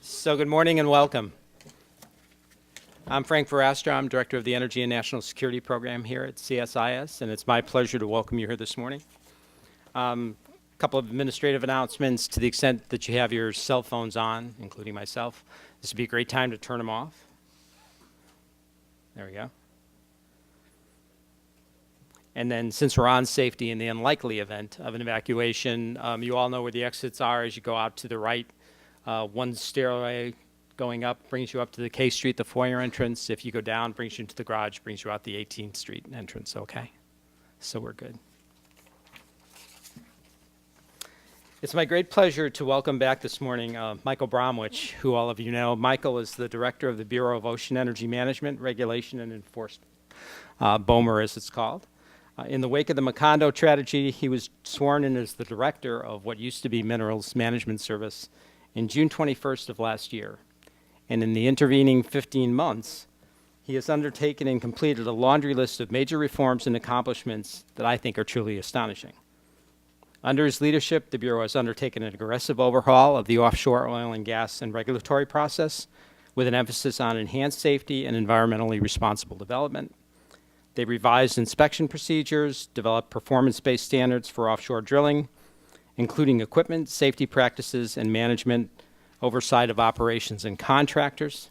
So good morning and welcome. I'm Frank Verastra. I'm Director of the Energy and National Security Program here at CSIS, and it's my pleasure to welcome you here this morning. A couple of administrative announcements to the extent that you have your cell phones on, including myself. This would be a great time to turn them off. There we go. And then since we're on safety in the unlikely event of an evacuation, you all know where the exits are as you go out to the right. One stairway going up brings you up to the K Street, the foyer entrance. If you go down, brings you into the garage, brings you out the 18th Street entrance, okay? So we're good. It's my great pleasure to welcome back this morning Michael Bromwich, who all of you know. Michael is the Director of the Bureau of Ocean Energy Management, Regulation, and Enforcement, BOEMRE as it's called. In the wake of the Macondo tragedy, he was sworn in as the Director of what used to be Minerals Management Service in June 21st of last year. And in the intervening 15 months, he has undertaken and completed a laundry list of major reforms and accomplishments that I think are truly astonishing. Under his leadership, the Bureau has undertaken an aggressive overhaul of the offshore oil and gas and regulatory process with an emphasis on enhanced safety and environmentally responsible development. They revised inspection procedures, developed performance-based standards for offshore drilling, including equipment, safety practices, and management, oversight of operations and contractors,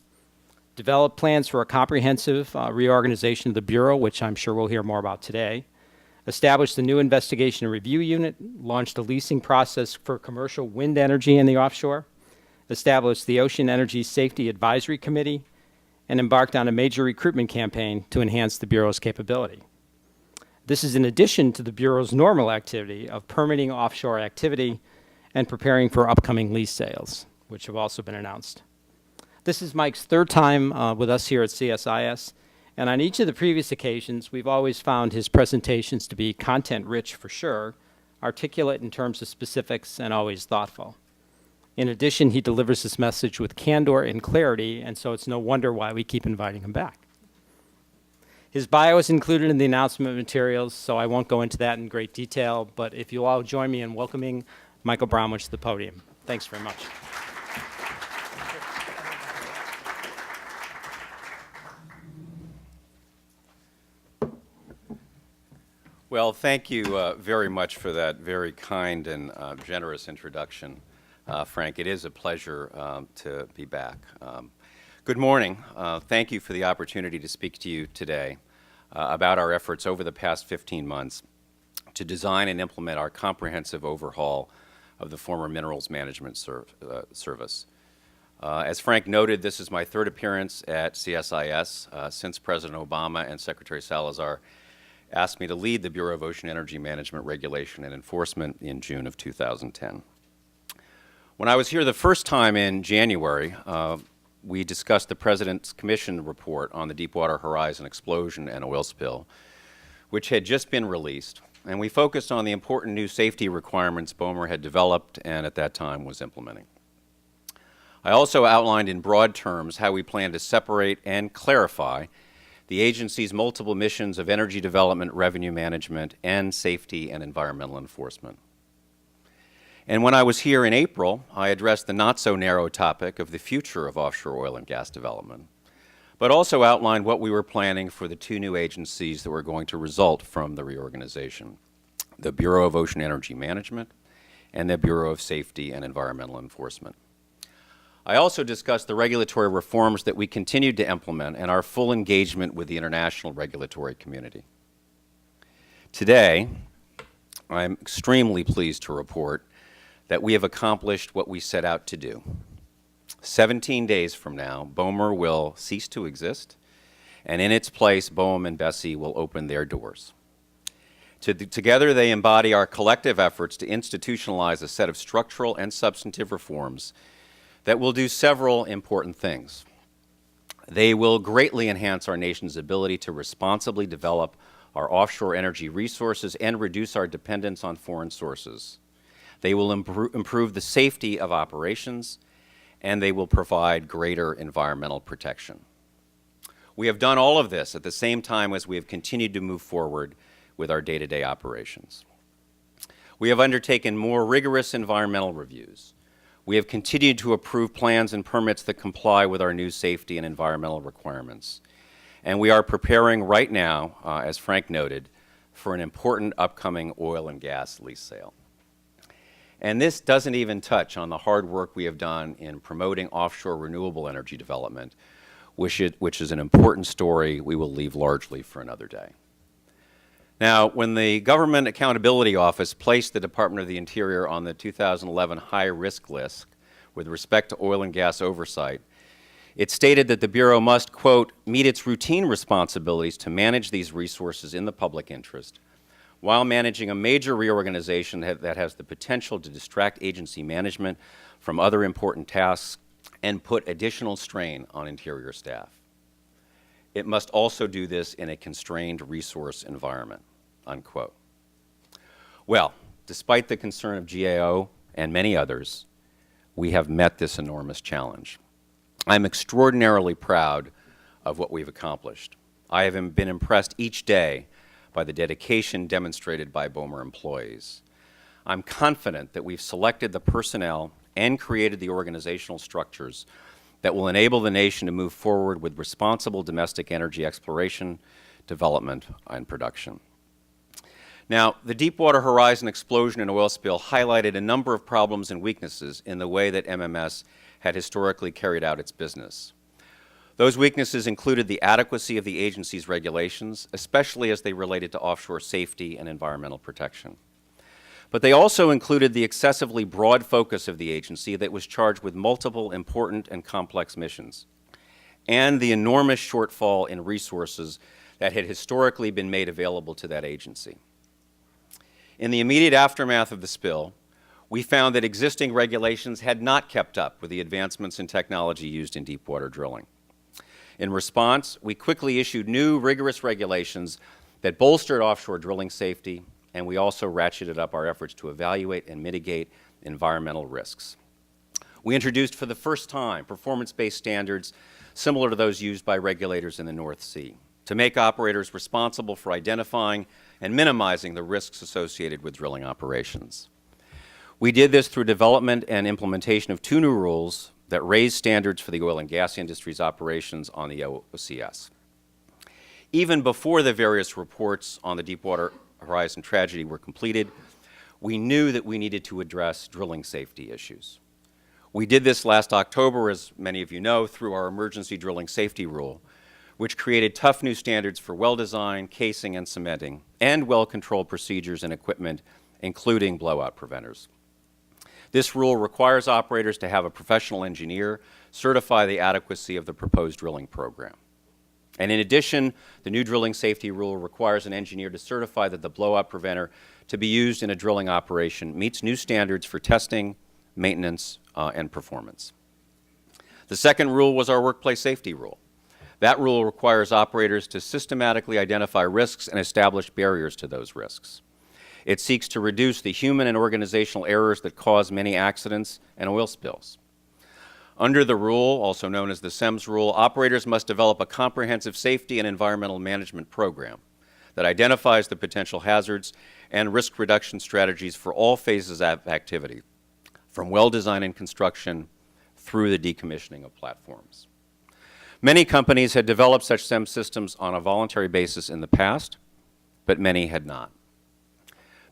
developed plans for a comprehensive reorganization of the Bureau, which I'm sure we'll hear more about today, established a new investigation and review unit, launched a leasing process for commercial wind energy in the offshore, established the Ocean Energy Safety Advisory Committee, and embarked on a major recruitment campaign to enhance the Bureau's capability. This is in addition to the Bureau's normal activity of permitting offshore activity and preparing for upcoming lease sales, which have also been announced. This is Mike's third time with us here at CSIS, and on each of the previous occasions, we've always found his presentations to be content-rich for sure, articulate in terms of specifics, and always thoughtful. In addition, he delivers his message with candor and clarity, and so it's no wonder why we keep inviting him back. His bio is included in the announcement materials, so I won't go into that in great detail, but if you'll all join me in welcoming Michael Bromwich to the podium. Thanks very much. Well, thank you very much for that very kind and generous introduction, Frank. It is a pleasure to be back. Good morning. Thank you for the opportunity to speak to you today about our efforts over the past 15 months to design and implement our comprehensive overhaul of the former Minerals Management Service. As Frank noted, this is my third appearance at CSIS since President Obama and Secretary Salazar asked me to lead the Bureau of Ocean Energy Management, Regulation, and Enforcement in June of 2010. When I was here the first time in January, we discussed the President's Commission report on the Deepwater Horizon explosion and oil spill, which had just been released, and we focused on the important new safety requirements BOEMRE had developed and at that time was implementing. I also outlined in broad terms how we plan to separate and clarify the agency's multiple missions of energy development, revenue management, and safety and environmental enforcement. And when I was here in April, I addressed the not-so-narrow topic of the future of offshore oil and gas development, but also outlined what we were planning for the two new agencies that were going to result from the reorganization, the Bureau of Ocean Energy Management and the Bureau of Safety and Environmental Enforcement. I also discussed the regulatory reforms that we continued to implement and our full engagement with the international regulatory community. Today, I'm extremely pleased to report that we have accomplished what we set out to do. 17 days from now, BOEMRE will cease to exist, and in its place, BOEM and BSEE will open their doors. Together, they embody our collective efforts to institutionalize a set of structural and substantive reforms that will do several important things. They will greatly enhance our nation's ability to responsibly develop our offshore energy resources and reduce our dependence on foreign sources. They will improve the safety of operations, and they will provide greater environmental protection. We have done all of this at the same time as we have continued to move forward with our day-to-day operations. We have undertaken more rigorous environmental reviews. We have continued to approve plans and permits that comply with our new safety and environmental requirements. And we are preparing right now, as Frank noted, for an important upcoming oil and gas lease sale. And this doesn't even touch on the hard work we have done in promoting offshore renewable energy development, which is an important story we will leave largely for another day. Now, when the Government Accountability Office placed the Department of the Interior on the 2011 high-risk list with respect to oil and gas oversight, it stated that the Bureau must, quote, meet its routine responsibilities to manage these resources in the public interest while managing a major reorganization that has the potential to distract agency management from other important tasks and put additional strain on Interior staff. It must also do this in a constrained resource environment, unquote. Well, despite the concern of GAO and many others, we have met this enormous challenge. I'm extraordinarily proud of what we've accomplished. I have been impressed each day by the dedication demonstrated by BOEMRE employees. I'm confident that we've selected the personnel and created the organizational structures that will enable the nation to move forward with responsible domestic energy exploration, development, and production. Now, the Deepwater Horizon explosion and oil spill highlighted a number of problems and weaknesses in the way that MMS had historically carried out its business. Those weaknesses included the adequacy of the agency's regulations, especially as they related to offshore safety and environmental protection. But they also included the excessively broad focus of the agency that was charged with multiple important and complex missions, and the enormous shortfall in resources that had historically been made available to that agency. In the immediate aftermath of the spill, we found that existing regulations had not kept up with the advancements in technology used in deepwater drilling. In response, we quickly issued new rigorous regulations that bolstered offshore drilling safety, and we also ratcheted up our efforts to evaluate and mitigate environmental risks. We introduced for the first time performance-based standards similar to those used by regulators in the North Sea to make operators responsible for identifying and minimizing the risks associated with drilling operations. We did this through development and implementation of 2 new rules that raise standards for the oil and gas industry's operations on the OCS. Even before the various reports on the Deepwater Horizon tragedy were completed, we knew that we needed to address drilling safety issues. We did this last October, as many of you know, through our emergency drilling safety rule, which created tough new standards for well design, casing, and cementing, and well-controlled procedures and equipment, including blowout preventers. This rule requires operators to have a professional engineer certify the adequacy of the proposed drilling program. And in addition, the new drilling safety rule requires an engineer to certify that the blowout preventer to be used in a drilling operation meets new standards for testing, maintenance, and performance. The second rule was our workplace safety rule. That rule requires operators to systematically identify risks and establish barriers to those risks. It seeks to reduce the human and organizational errors that cause many accidents and oil spills. Under the rule, also known as the SEMS rule, operators must develop a comprehensive safety and environmental management program that identifies the potential hazards and risk reduction strategies for all phases of activity, from well design and construction through the decommissioning of platforms. Many companies had developed such SEMS systems on a voluntary basis in the past, but many had not.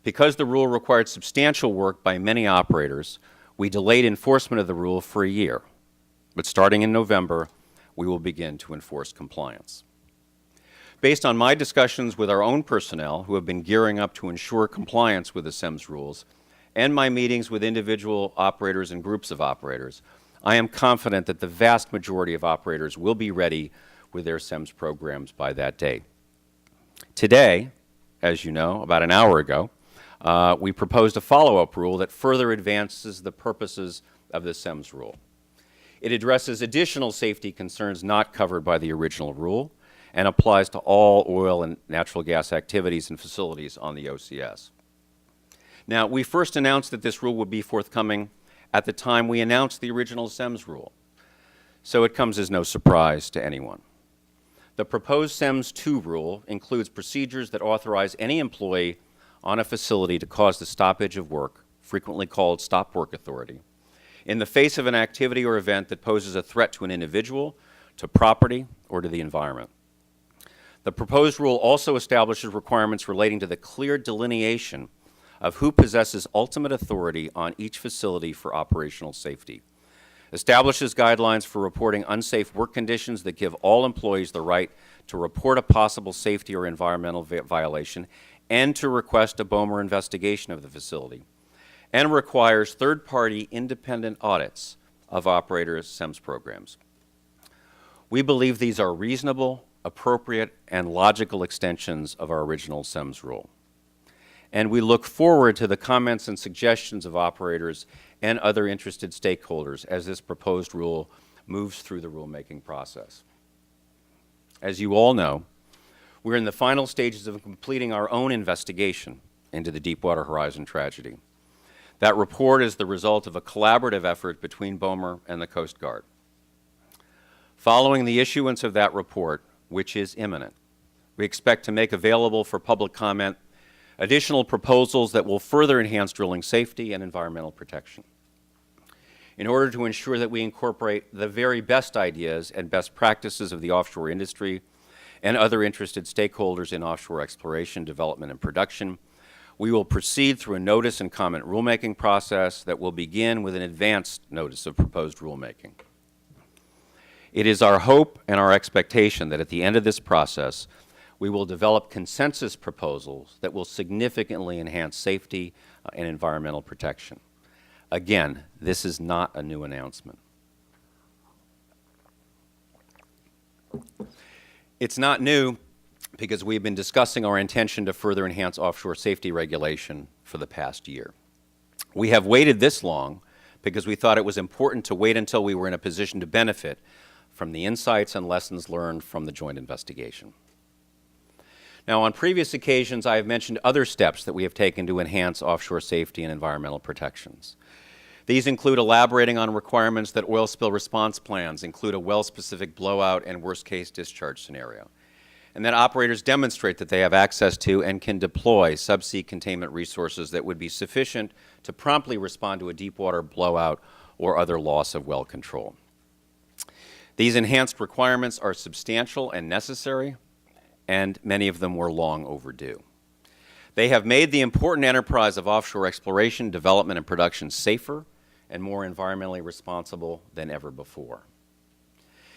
Because the rule required substantial work by many operators, we delayed enforcement of the rule for a year. But starting in November, we will begin to enforce compliance. Based on my discussions with our own personnel who have been gearing up to ensure compliance with the SEMS rules, and my meetings with individual operators and groups of operators, I am confident that the vast majority of operators will be ready with their SEMS programs by that date. Today, as you know, about an hour ago, we proposed a follow-up rule that further advances the purposes of the SEMS rule. It addresses additional safety concerns not covered by the original rule and applies to all oil and natural gas activities and facilities on the OCS. Now, we first announced that this rule would be forthcoming at the time we announced the original SEMS rule, so it comes as no surprise to anyone. The proposed SEMS 2 rule includes procedures that authorize any employee on a facility to cause the stoppage of work, frequently called stop work authority, in the face of an activity or event that poses a threat to an individual, to property, or to the environment. The proposed rule also establishes requirements relating to the clear delineation of who possesses ultimate authority on each facility for operational safety, establishes guidelines for reporting unsafe work conditions that give all employees the right to report a possible safety or environmental violation and to request a BOEMRE investigation of the facility, and requires third-party independent audits of operators' SEMS programs. We believe these are reasonable, appropriate, and logical extensions of our original SEMS rule. And we look forward to the comments and suggestions of operators and other interested stakeholders as this proposed rule moves through the rulemaking process. As you all know, we're in the final stages of completing our own investigation into the Deepwater Horizon tragedy. That report is the result of a collaborative effort between BOEMRE and the Coast Guard. Following the issuance of that report, which is imminent, we expect to make available for public comment additional proposals that will further enhance drilling safety and environmental protection. In order to ensure that we incorporate the very best ideas and best practices of the offshore industry and other interested stakeholders in offshore exploration, development, and production, we will proceed through a notice and comment rulemaking process that will begin with an advanced notice of proposed rulemaking. It is our hope and our expectation that at the end of this process, we will develop consensus proposals that will significantly enhance safety and environmental protection. Again, this is not a new announcement. It's not new because we've been discussing our intention to further enhance offshore safety regulation for the past year. We have waited this long because we thought it was important to wait until we were in a position to benefit from the insights and lessons learned from the joint investigation. Now, on previous occasions, I have mentioned other steps that we have taken to enhance offshore safety and environmental protections. These include elaborating on requirements that oil spill response plans include a well-specific blowout and worst-case discharge scenario, and that operators demonstrate that they have access to and can deploy subsea containment resources that would be sufficient to promptly respond to a deepwater blowout or other loss of well control. These enhanced requirements are substantial and necessary, and many of them were long overdue. They have made the important enterprise of offshore exploration, development, and production safer and more environmentally responsible than ever before.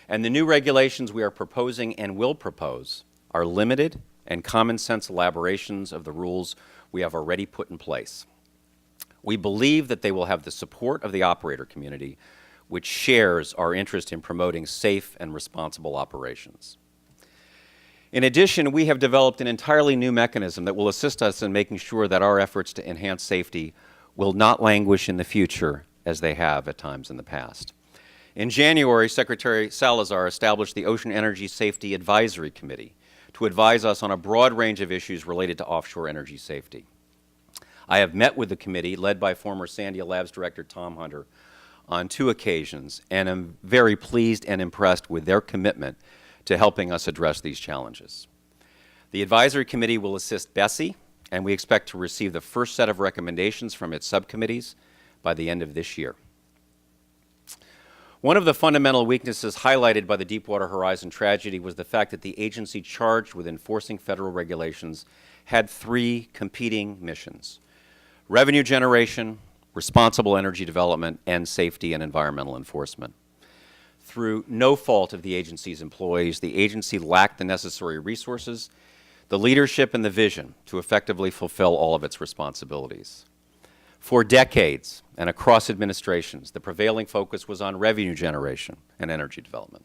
And the new regulations we are proposing and will propose are limited and common sense elaborations of the rules we have already put in place. We believe that they will have the support of the operator community, which shares our interest in promoting safe and responsible operations. In addition, we have developed an entirely new mechanism that will assist us in making sure that our efforts to enhance safety will not languish in the future as they have at times in the past. In January, Secretary Salazar established the Ocean Energy Safety Advisory Committee to advise us on a broad range of issues related to offshore energy safety. I have met with the committee, led by former Sandia Labs Director Tom Hunter, on 2 occasions, and am very pleased and impressed with their commitment to helping us address these challenges. The advisory committee will assist BSEE, and we expect to receive the first set of recommendations from its subcommittees by the end of this year. One of the fundamental weaknesses highlighted by the Deepwater Horizon tragedy was the fact that the agency charged with enforcing federal regulations had 3 competing missions: revenue generation, responsible energy development, and safety and environmental enforcement. Through no fault of the agency's employees, the agency lacked the necessary resources, the leadership, and the vision to effectively fulfill all of its responsibilities. For decades and across administrations, the prevailing focus was on revenue generation and energy development.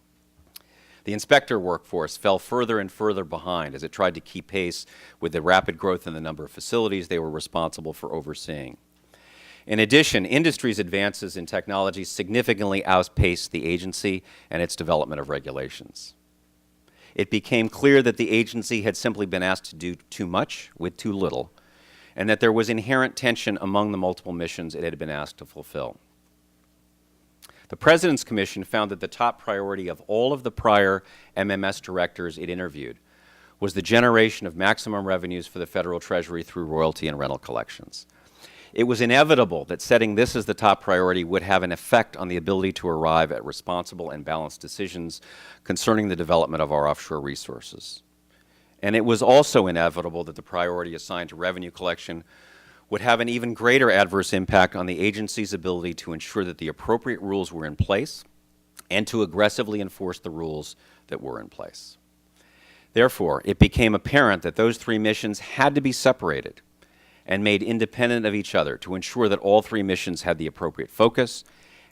The inspector workforce fell further and further behind as it tried to keep pace with the rapid growth in the number of facilities they were responsible for overseeing. In addition, industry's advances in technology significantly outpaced the agency and its development of regulations. It became clear that the agency had simply been asked to do too much with too little, and that there was inherent tension among the multiple missions it had been asked to fulfill. The President's Commission found that the top priority of all of the prior MMS directors it interviewed was the generation of maximum revenues for the federal treasury through royalty and rental collections. It was inevitable that setting this as the top priority would have an effect on the ability to arrive at responsible and balanced decisions concerning the development of our offshore resources. And it was also inevitable that the priority assigned to revenue collection would have an even greater adverse impact on the agency's ability to ensure that the appropriate rules were in place and to aggressively enforce the rules that were in place. Therefore, it became apparent that those three missions had to be separated and made independent of each other to ensure that all three missions had the appropriate focus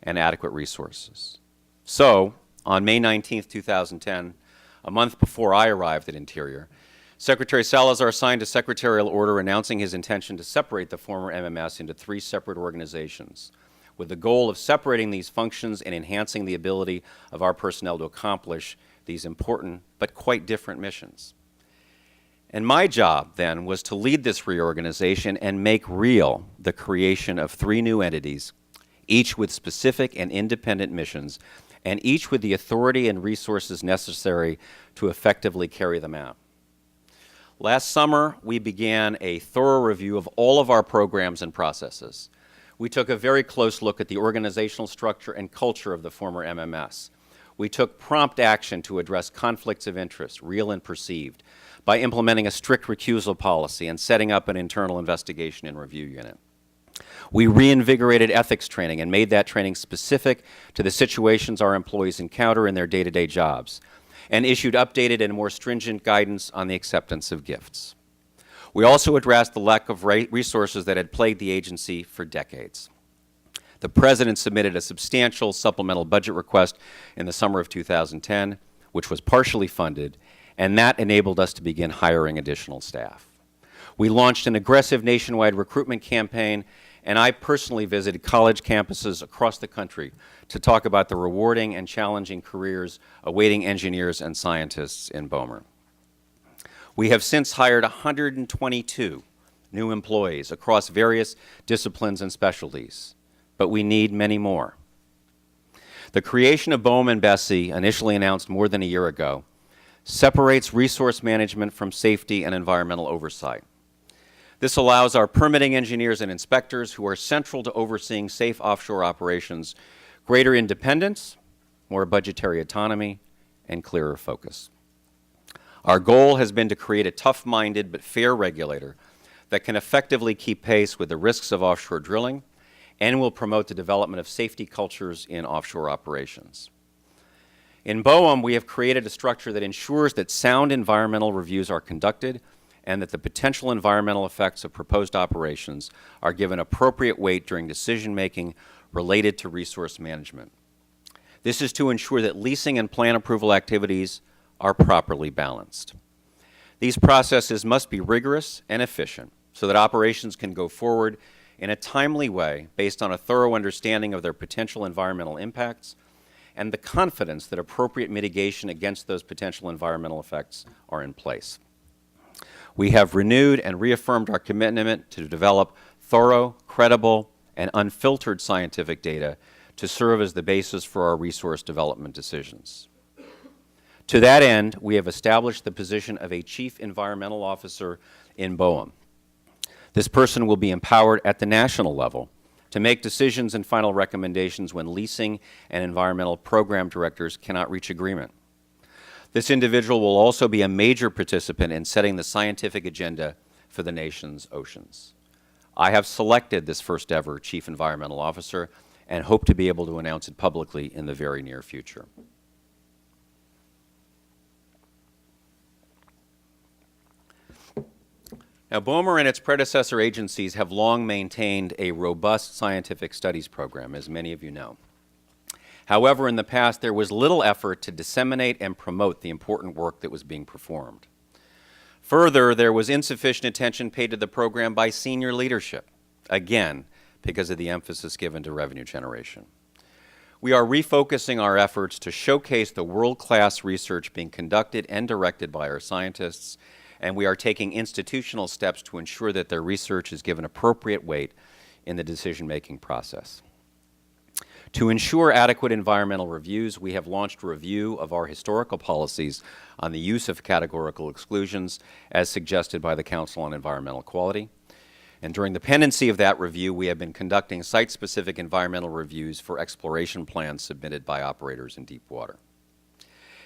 and adequate resources. So, on May 19, 2010, a month before I arrived at Interior, Secretary Salazar signed a secretarial order announcing his intention to separate the former MMS into three separate organizations, with the goal of separating these functions and enhancing the ability of our personnel to accomplish these important but quite different missions. And my job then was to lead this reorganization and make real the creation of three new entities, each with specific and independent missions, and each with the authority and resources necessary to effectively carry them out. Last summer, we began a thorough review of all of our programs and processes. We took a very close look at the organizational structure and culture of the former MMS. We took prompt action to address conflicts of interest, real and perceived, by implementing a strict recusal policy and setting up an internal investigation and review unit. We reinvigorated ethics training and made that training specific to the situations our employees encounter in their day-to-day jobs, and issued updated and more stringent guidance on the acceptance of gifts. We also addressed the lack of resources that had plagued the agency for decades. The President submitted a substantial supplemental budget request in the summer of 2010, which was partially funded, and that enabled us to begin hiring additional staff. We launched an aggressive nationwide recruitment campaign, and I personally visited college campuses across the country to talk about the rewarding and challenging careers awaiting engineers and scientists in BOEMRE. We have since hired 122 new employees across various disciplines and specialties, but we need many more. The creation of BOEM and BSEE, initially announced more than a year ago, separates resource management from safety and environmental oversight. This allows our permitting engineers and inspectors, who are central to overseeing safe offshore operations, greater independence, more budgetary autonomy, and clearer focus. Our goal has been to create a tough-minded but fair regulator that can effectively keep pace with the risks of offshore drilling and will promote the development of safety cultures in offshore operations. In BOEM, we have created a structure that ensures that sound environmental reviews are conducted and that the potential environmental effects of proposed operations are given appropriate weight during decision-making related to resource management. This is to ensure that leasing and plan approval activities are properly balanced. These processes must be rigorous and efficient so that operations can go forward in a timely way based on a thorough understanding of their potential environmental impacts and the confidence that appropriate mitigation against those potential environmental effects are in place. We have renewed and reaffirmed our commitment to develop thorough, credible, and unfiltered scientific data to serve as the basis for our resource development decisions. To that end, we have established the position of a Chief Environmental Officer in BOEM. This person will be empowered at the national level to make decisions and final recommendations when leasing and environmental program directors cannot reach agreement. This individual will also be a major participant in setting the scientific agenda for the nation's oceans. I have selected this first ever Chief Environmental Officer and hope to be able to announce it publicly in the very near future. Now, BOEMRE and its predecessor agencies have long maintained a robust scientific studies program, as many of you know. However, in the past, there was little effort to disseminate and promote the important work that was being performed. Further, there was insufficient attention paid to the program by senior leadership, again, because of the emphasis given to revenue generation. We are refocusing our efforts to showcase the world-class research being conducted and directed by our scientists, and we are taking institutional steps to ensure that their research is given appropriate weight in the decision-making process. To ensure adequate environmental reviews, we have launched a review of our historical policies on the use of categorical exclusions as suggested by the Council on Environmental Quality. And during the pendency of that review, we have been conducting site-specific environmental reviews for exploration plans submitted by operators in deep water.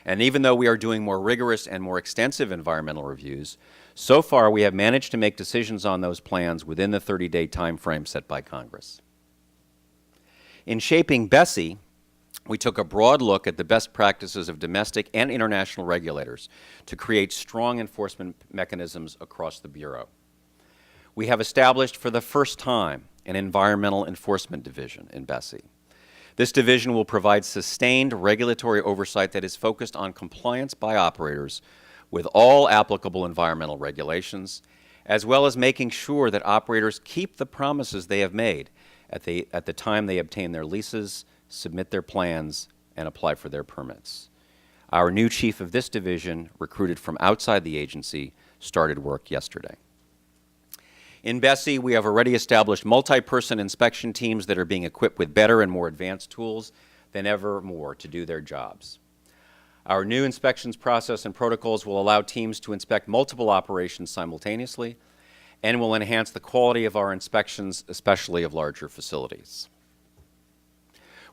And even though we are doing more rigorous and more extensive environmental reviews, so far we have managed to make decisions on those plans within the 30-day time frame set by Congress. In shaping BSEE, we took a broad look at the best practices of domestic and international regulators to create strong enforcement mechanisms across the Bureau. We have established for the first time an Environmental Enforcement Division in BSEE. This division will provide sustained regulatory oversight that is focused on compliance by operators with all applicable environmental regulations, as well as making sure that operators keep the promises they have made at the time they obtain their leases, submit their plans, and apply for their permits. Our new chief of this division, recruited from outside the agency, started work yesterday. In BSEE, we have already established multi-person inspection teams that are being equipped with better and more advanced tools than ever more to do their jobs. Our new inspections process and protocols will allow teams to inspect multiple operations simultaneously and will enhance the quality of our inspections, especially of larger facilities.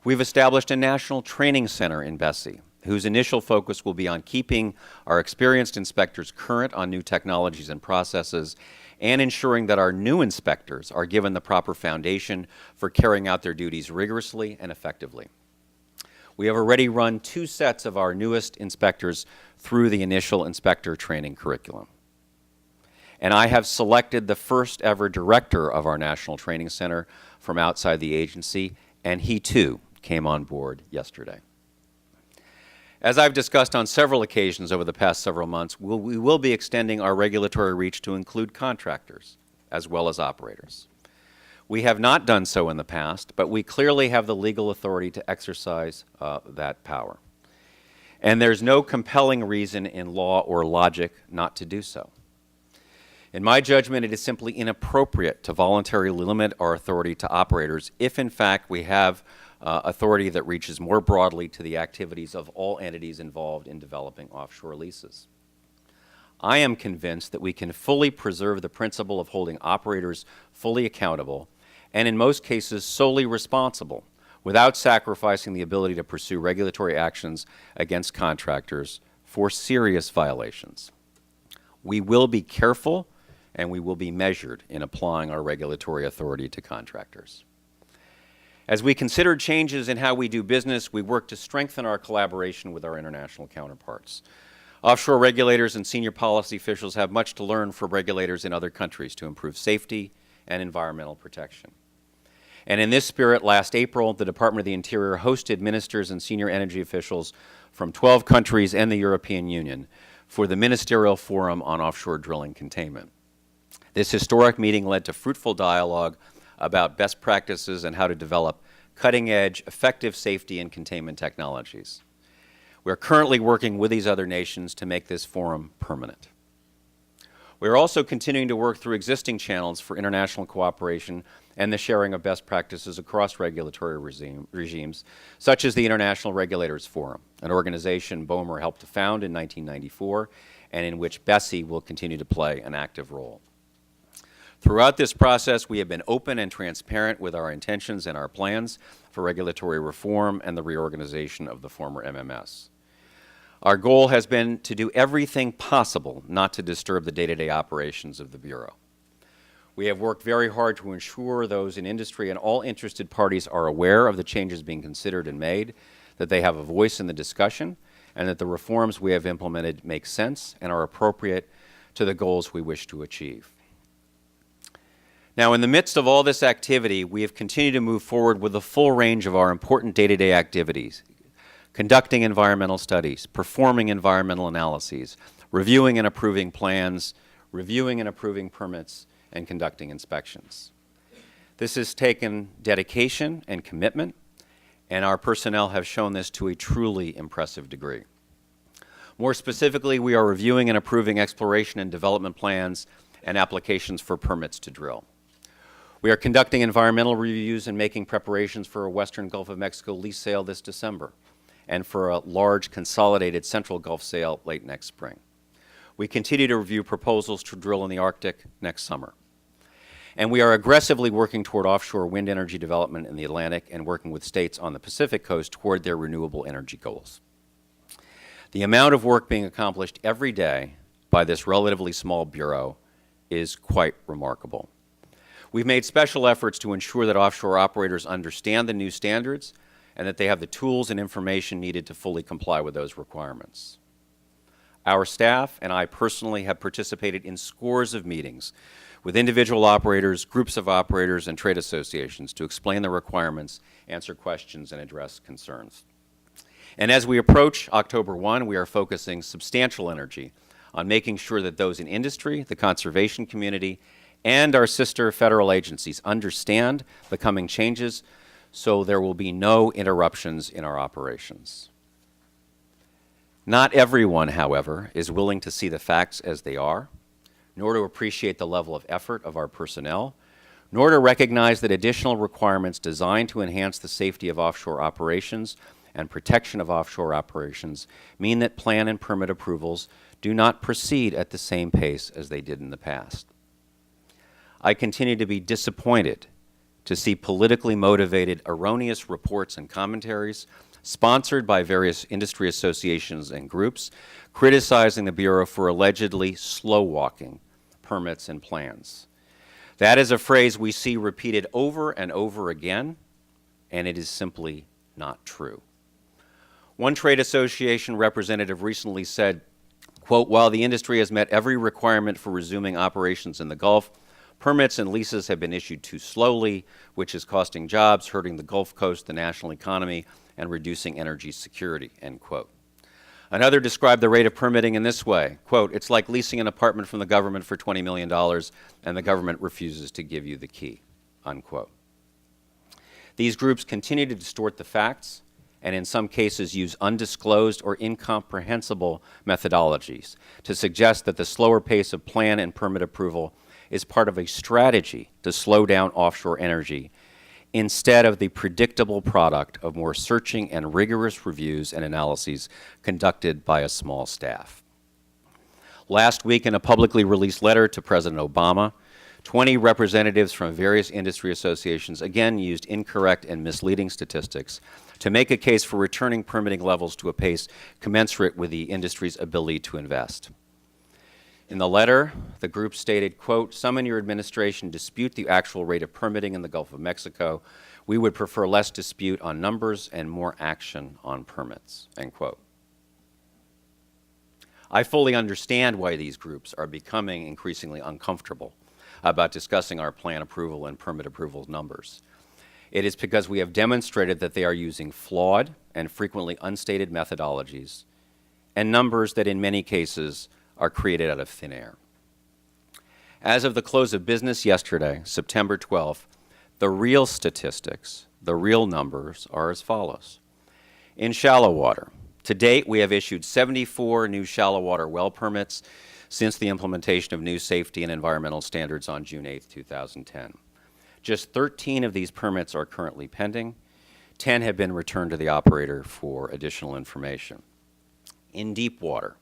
We've established a national training center in BSEE, whose initial focus will be on keeping our experienced inspectors current on new technologies and processes and ensuring that our new inspectors are given the proper foundation for carrying out their duties rigorously and effectively. We have already run 2 sets of our newest inspectors through the initial inspector training curriculum. And I have selected the first ever director of our National Training Center from outside the agency, and he too came on board yesterday. As I've discussed on several occasions over the past several months, we will be extending our regulatory reach to include contractors as well as operators. We have not done so in the past, but we clearly have the legal authority to exercise that power. And there's no compelling reason in law or logic not to do so. In my judgment, it is simply inappropriate to voluntarily limit our authority to operators if, in fact, we have authority that reaches more broadly to the activities of all entities involved in developing offshore leases. I am convinced that we can fully preserve the principle of holding operators fully accountable and, in most cases, solely responsible without sacrificing the ability to pursue regulatory actions against contractors for serious violations. We will be careful and we will be measured in applying our regulatory authority to contractors. As we consider changes in how we do business, we work to strengthen our collaboration with our international counterparts. Offshore regulators and senior policy officials have much to learn from regulators in other countries to improve safety and environmental protection. And in this spirit, last April, the Department of the Interior hosted ministers and senior energy officials from 12 countries and the European Union for the Ministerial Forum on Offshore Drilling Containment. This historic meeting led to fruitful dialogue about best practices and how to develop cutting-edge, effective safety and containment technologies. We're currently working with these other nations to make this forum permanent. We're also continuing to work through existing channels for international cooperation and the sharing of best practices across regulatory regimes, such as the International Regulators Forum, an organization BOEMRE helped to found in 1994, and in which BSEE will continue to play an active role. Throughout this process, we have been open and transparent with our intentions and our plans for regulatory reform and the reorganization of the former MMS. Our goal has been to do everything possible not to disturb the day-to-day operations of the Bureau. We have worked very hard to ensure those in industry and all interested parties are aware of the changes being considered and made, that they have a voice in the discussion, and that the reforms we have implemented make sense and are appropriate to the goals we wish to achieve. Now, in the midst of all this activity, we have continued to move forward with the full range of our important day-to-day activities, conducting environmental studies, performing environmental analyses, reviewing and approving plans, reviewing and approving permits, and conducting inspections. This has taken dedication and commitment, and our personnel have shown this to a truly impressive degree. More specifically, we are reviewing and approving exploration and development plans and applications for permits to drill. We are conducting environmental reviews and making preparations for a Western Gulf of Mexico lease sale this December and for a large consolidated Central Gulf sale late next spring. We continue to review proposals to drill in the Arctic next summer. And we are aggressively working toward offshore wind energy development in the Atlantic and working with states on the Pacific coast toward their renewable energy goals. The amount of work being accomplished every day by this relatively small bureau is quite remarkable. We've made special efforts to ensure that offshore operators understand the new standards and that they have the tools and information needed to fully comply with those requirements. Our staff and I personally have participated in scores of meetings with individual operators, groups of operators, and trade associations to explain the requirements, answer questions, and address concerns. And as we approach October 1, we are focusing substantial energy on making sure that those in industry, the conservation community, and our sister federal agencies understand the coming changes so there will be no interruptions in our operations. Not everyone, however, is willing to see the facts as they are, nor to appreciate the level of effort of our personnel, nor to recognize that additional requirements designed to enhance the safety of offshore operations and protection of offshore operations mean that plan and permit approvals do not proceed at the same pace as they did in the past. I continue to be disappointed to see politically motivated erroneous reports and commentaries sponsored by various industry associations and groups criticizing the Bureau for allegedly slow-walking permits and plans. That is a phrase we see repeated over and over again, and it is simply not true. One trade association representative recently said, quote, "While the industry has met every requirement for resuming operations in the Gulf, permits and leases have been issued too slowly, which is costing jobs, hurting the Gulf Coast, the national economy, and reducing energy security," end quote. Another described the rate of permitting in this way, quote, "It's like leasing an apartment from the government for $20 million and the government refuses to give you the key," unquote. These groups continue to distort the facts and in some cases use undisclosed or incomprehensible methodologies to suggest that the slower pace of plan and permit approval is part of a strategy to slow down offshore energy instead of the predictable product of more searching and rigorous reviews and analyses conducted by a small staff. Last week, in a publicly released letter to President Obama, 20 representatives from various industry associations again used incorrect and misleading statistics to make a case for returning permitting levels to a pace commensurate with the industry's ability to invest. In the letter, the group stated, quote, "Some in your administration dispute the actual rate of permitting in the Gulf of Mexico. We would prefer less dispute on numbers and more action on permits," end quote. I fully understand why these groups are becoming increasingly uncomfortable about discussing our plan approval and permit approval numbers. It is because we have demonstrated that they are using flawed and frequently unstated methodologies and numbers that in many cases are created out of thin air. As of the close of business yesterday, September 12th, the real statistics, the real numbers are as follows. In shallow water, to date we have issued 74 new shallow water well permits since the implementation of new safety and environmental standards on June 8, 2010. Just 13 of these permits are currently pending. 10 have been returned to the operator for additional information. In deep water,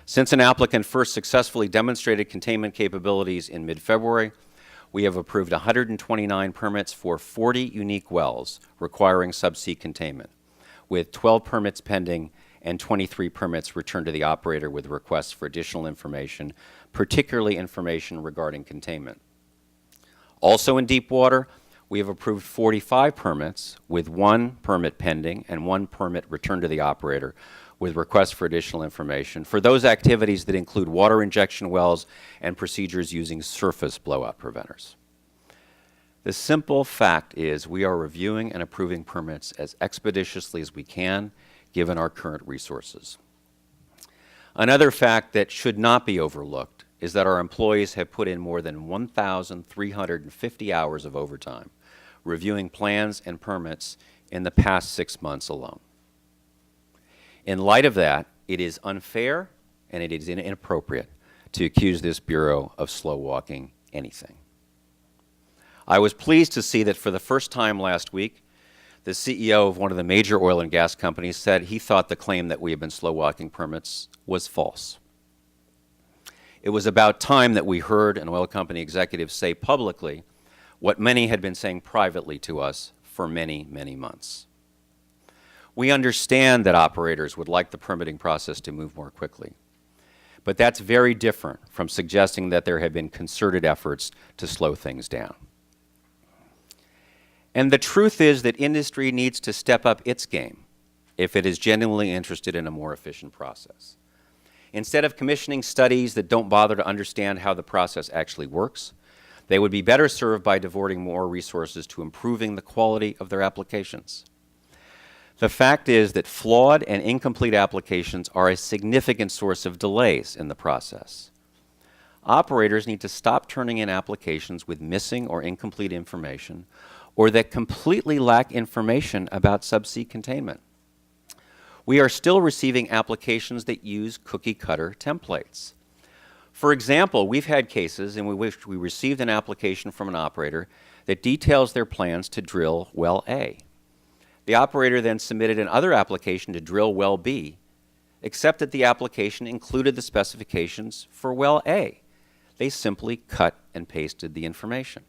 since an applicant first successfully demonstrated containment capabilities in mid-February, we have approved 129 permits for 40 unique wells requiring subsea containment, with 12 permits pending and 23 permits returned to the operator with requests for additional information, particularly information regarding containment. Also in deep water, we have approved 45 permits with 1 permit pending and 1 permit returned to the operator with requests for additional information for those activities that include water injection wells and procedures using surface blowout preventers. The simple fact is we are reviewing and approving permits as expeditiously as we can, given our current resources. Another fact that should not be overlooked is that our employees have put in more than 1,350 hours of overtime reviewing plans and permits in the past 6 months alone. In light of that, it is unfair and it is inappropriate to accuse this Bureau of slow-walking anything. I was pleased to see that for the first time last week, the CEO of one of the major oil and gas companies said he thought the claim that we have been slow-walking permits was false. It was about time that we heard an oil company executive say publicly what many had been saying privately to us for many, many months. We understand that operators would like the permitting process to move more quickly, but that's very different from suggesting that there have been concerted efforts to slow things down. And the truth is that industry needs to step up its game if it is genuinely interested in a more efficient process. Instead of commissioning studies that don't bother to understand how the process actually works, they would be better served by devoting more resources to improving the quality of their applications. The fact is that flawed and incomplete applications are a significant source of delays in the process. Operators need to stop turning in applications with missing or incomplete information or that completely lack information about subsea containment. We are still receiving applications that use cookie-cutter templates. For example, we've had cases in which we received an application from an operator that details their plans to drill well A. The operator then submitted another application to drill well B, except that the application included the specifications for well A. They simply cut and pasted the information.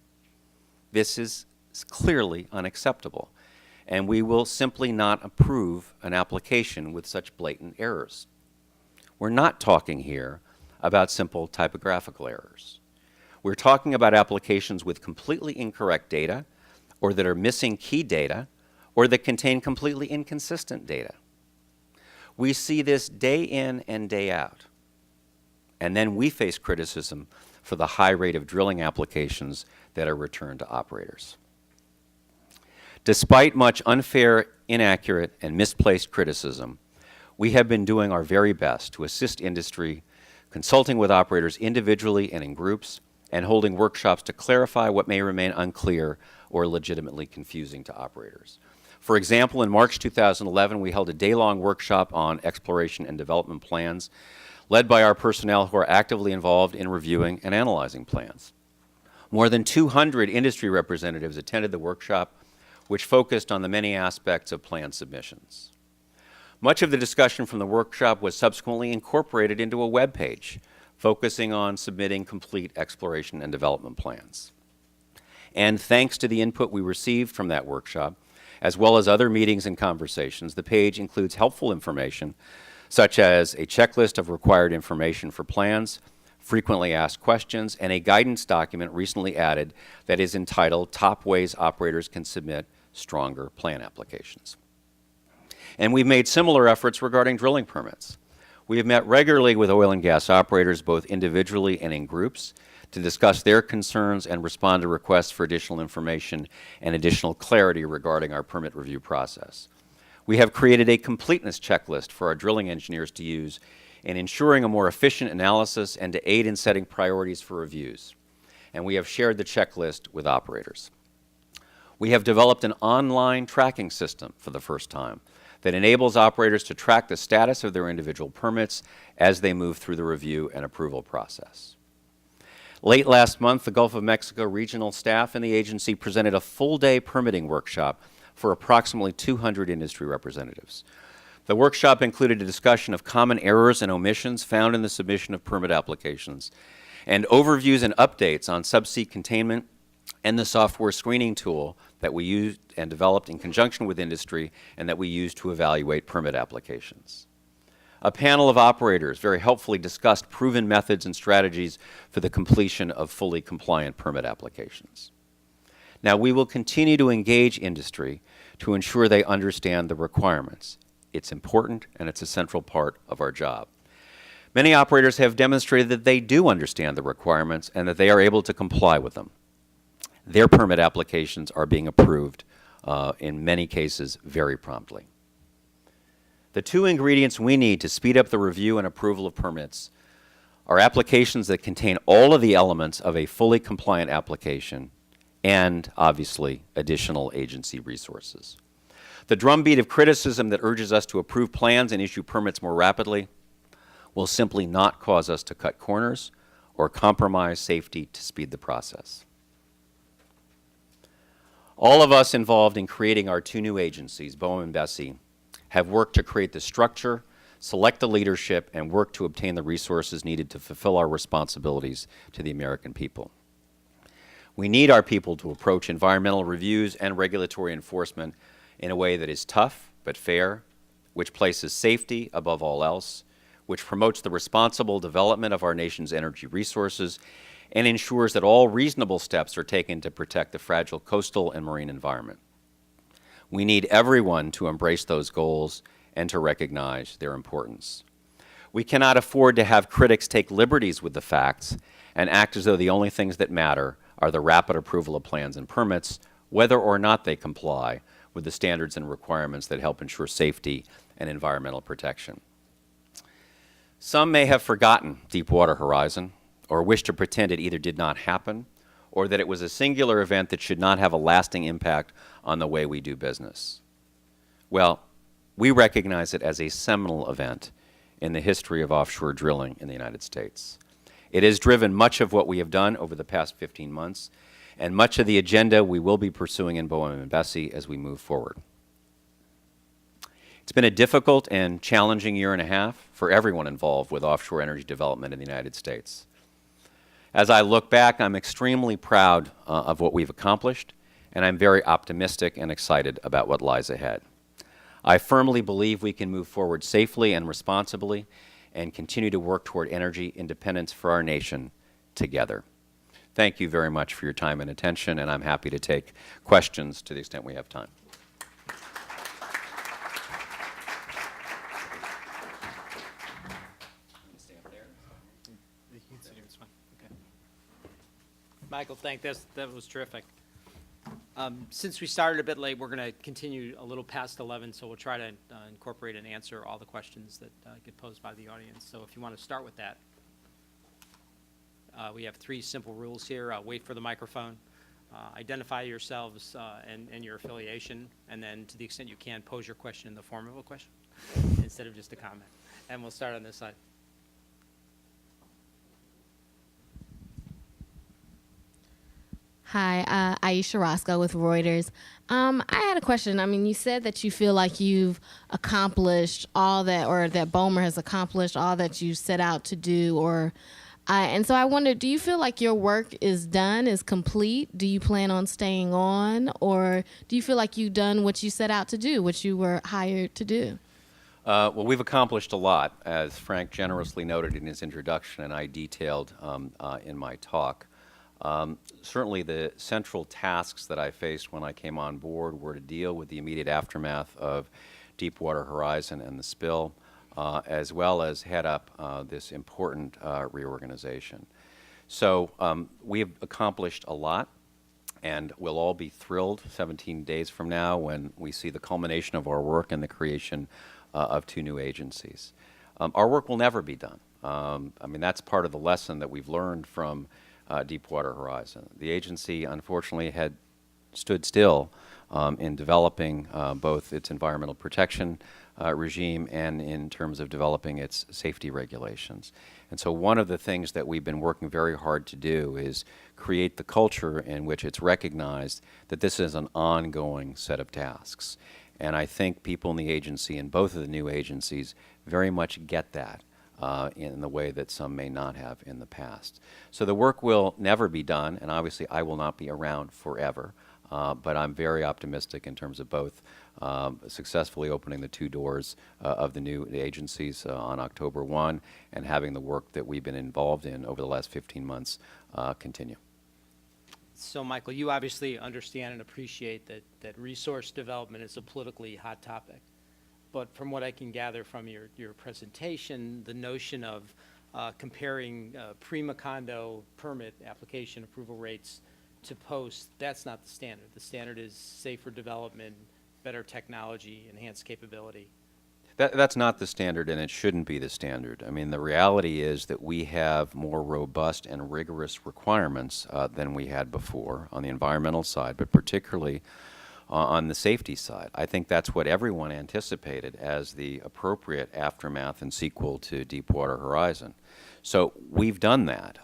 This is clearly unacceptable, and we will simply not approve an application with such blatant errors. We're not talking here about simple typographical errors. We're talking about applications with completely incorrect data, or that are missing key data, or that contain completely inconsistent data. We see this day in and day out. And then we face criticism for the high rate of drilling applications that are returned to operators. Despite much unfair, inaccurate, and misplaced criticism, we have been doing our very best to assist industry, consulting with operators individually and in groups, and holding workshops to clarify what may remain unclear or legitimately confusing to operators. For example, in March 2011, we held a day-long workshop on exploration and development plans, led by our personnel who are actively involved in reviewing and analyzing plans. More than 200 industry representatives attended the workshop, which focused on the many aspects of plan submissions. Much of the discussion from the workshop was subsequently incorporated into a web page, focusing on submitting complete exploration and development plans. And thanks to the input we received from that workshop, as well as other meetings and conversations, the page includes helpful information, such as a checklist of required information for plans, frequently asked questions, and a guidance document recently added that is entitled Top Ways Operators Can Submit Stronger Plan Applications. And we've made similar efforts regarding drilling permits. We have met regularly with oil and gas operators, both individually and in groups, to discuss their concerns and respond to requests for additional information and additional clarity regarding our permit review process. We have created a completeness checklist for our drilling engineers to use in ensuring a more efficient analysis and to aid in setting priorities for reviews. And we have shared the checklist with operators. We have developed an online tracking system for the first time that enables operators to track the status of their individual permits as they move through the review and approval process. Late last month, the Gulf of Mexico regional staff and the agency presented a full-day permitting workshop for approximately 200 industry representatives. The workshop included a discussion of common errors and omissions found in the submission of permit applications, and overviews and updates on subsea containment and the software screening tool that we used and developed in conjunction with industry and that we use to evaluate permit applications. A panel of operators very helpfully discussed proven methods and strategies for the completion of fully compliant permit applications. Now, we will continue to engage industry to ensure they understand the requirements. It's important and it's a central part of our job. Many operators have demonstrated that they do understand the requirements and that they are able to comply with them. Their permit applications are being approved in many cases very promptly. The two ingredients we need to speed up the review and approval of permits are applications that contain all of the elements of a fully compliant application and, obviously, additional agency resources. The drumbeat of criticism that urges us to approve plans and issue permits more rapidly will simply not cause us to cut corners or compromise safety to speed the process. All of us involved in creating our two new agencies, BOEM and BSEE, have worked to create the structure, select the leadership, and work to obtain the resources needed to fulfill our responsibilities to the American people. We need our people to approach environmental reviews and regulatory enforcement in a way that is tough but fair, which places safety above all else, which promotes the responsible development of our nation's energy resources, and ensures that all reasonable steps are taken to protect the fragile coastal and marine environment. We need everyone to embrace those goals and to recognize their importance. We cannot afford to have critics take liberties with the facts and act as though the only things that matter are the rapid approval of plans and permits, whether or not they comply with the standards and requirements that help ensure safety and environmental protection. Some may have forgotten Deepwater Horizon or wish to pretend it either did not happen or that it was a singular event that should not have a lasting impact on the way we do business. Well, we recognize it as a seminal event in the history of offshore drilling in the United States. It has driven much of what we have done over the past 15 months and much of the agenda we will be pursuing in BOEMRE and BSEE as we move forward. It's been a difficult and challenging year and a half for everyone involved with offshore energy development in the United States. As I look back, I'm extremely proud of what we've accomplished, and I'm very optimistic and excited about what lies ahead. I firmly believe we can move forward safely and responsibly and continue to work toward energy independence for our nation together. Thank you very much for your time and attention, and I'm happy to take questions to the extent we have time. Michael, that was terrific. Since we started a bit late, we're going to continue a little past 11, so we'll try to incorporate and answer all the questions that get posed by the audience. So if you want to start with that. We have 3 simple rules here. Wait for the microphone. Identify yourselves and your affiliation, and then to the extent you can, pose your question in the form of a question instead of just a comment. And we'll start on this side. Hi, Aisha Roscoe with Reuters. I had a question. I mean, you said that you feel like you've accomplished all that, or that BOEMRE has accomplished all that you set out to do, and so I wondered, do you feel like your work is done, is complete? Do you plan on staying on, or do you feel like you've done what you set out to do, what you were hired to do? Well, we've accomplished a lot, as Frank generously noted in his introduction, and I detailed in my talk. Certainly the central tasks that I faced when I came on board were to deal with the immediate aftermath of Deepwater Horizon and the spill, as well as head up this important reorganization. So we have accomplished a lot, and we'll all be thrilled 17 days from now when we see the culmination of our work and the creation of 2 new agencies. Our work will never be done. I mean, that's part of the lesson that we've learned from Deepwater Horizon. The agency, unfortunately, had stood still in developing both its environmental protection regime and in terms of developing its safety regulations. And so one of the things that we've been working very hard to do is create the culture in which it's recognized that this is an ongoing set of tasks. And I think people in the agency, in both of the new agencies, very much get that. In the way that some may not have in the past. So the work will never be done, and obviously I will not be around forever, but I'm very optimistic in terms of both successfully opening the 2 doors of the new agencies on October 1 and having the work that we've been involved in over the last 15 months continue. So, Michael, you obviously understand and appreciate that resource development is a politically hot topic. But from what I can gather from your presentation, the notion of comparing pre-Macondo permit application approval rates to post, that's not the standard. The standard is safer development, better technology, enhanced capability. That's not the standard, and it shouldn't be the standard. I mean, the reality is that we have more robust and rigorous requirements than we had before on the environmental side, but particularly on the safety side. I think that's what everyone anticipated as the appropriate aftermath and sequel to Deepwater Horizon. So we've done that.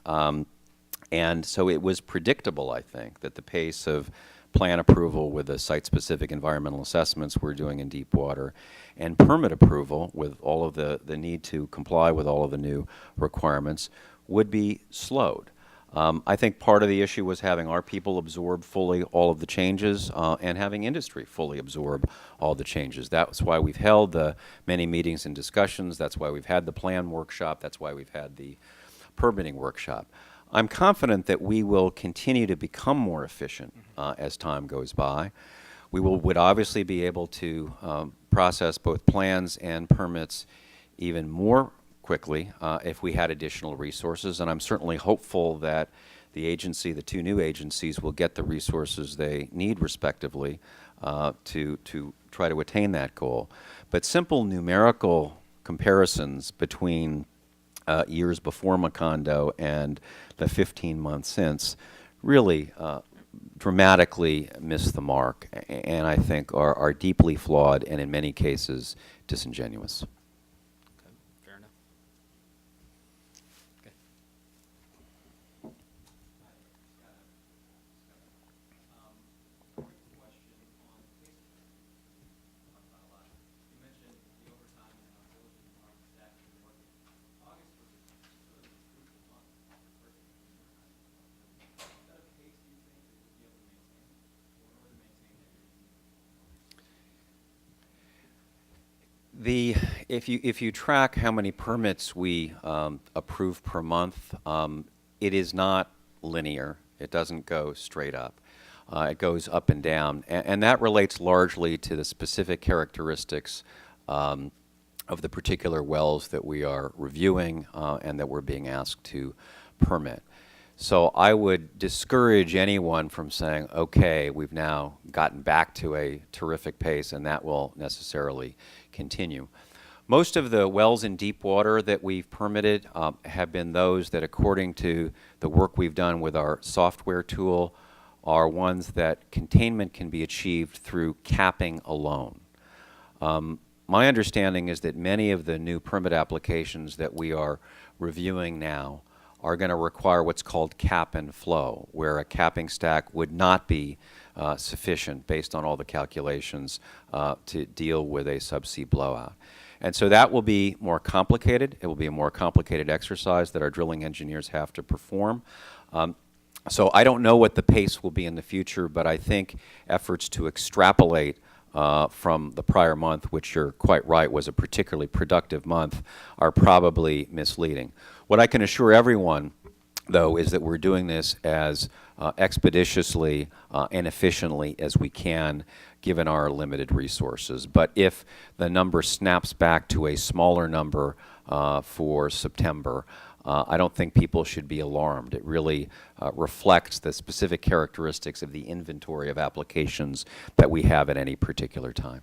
And so it was predictable, I think, that the pace of plan approval with the site-specific environmental assessments we're doing in Deepwater, and permit approval with all of the need to comply with all of the new requirements would be slowed. I think part of the issue was having our people absorb fully all of the changes and having industry fully absorb all the changes. That's why we've held the many meetings and discussions. That's why we've had the plan workshop. That's why we've had the permitting workshop. I'm confident that we will continue to become more efficient as time goes by. We would obviously be able to process both plans and permits even more quickly if we had additional resources, and I'm certainly hopeful that the two new agencies will get the resources they need respectively to try to attain that goal. But simple numerical comparisons between years before Macondo and the 15 months since really dramatically miss the mark, and I think are deeply flawed and in many cases disingenuous. Fair enough. Okay. If you track how many permits we approve per month, it is not linear. It doesn't go straight up. It goes up and down, and that relates largely to the specific characteristics of the particular wells that we are reviewing and that we're being asked to permit. So I would discourage anyone from saying, okay, we've now gotten back to a terrific pace and that will necessarily continue. Most of the wells in deep water that we've permitted have been those that, according to the work we've done with our software tool, are ones that containment can be achieved through capping alone. My understanding is that many of the new permit applications that we are reviewing now are going to require what's called cap and flow, where a capping stack would not be sufficient based on all the calculations to deal with a subsea blowout. And so that will be more complicated. It will be a more complicated exercise that our drilling engineers have to perform. So I don't know what the pace will be in the future, but I think efforts to extrapolate from the prior month, which you're quite right was a particularly productive month, are probably misleading. What I can assure everyone, though, is that we're doing this as expeditiously and efficiently as we can, given our limited resources. But if the number snaps back to a smaller number for September, I don't think people should be alarmed. It really reflects the specific characteristics of the inventory of applications that we have at any particular time.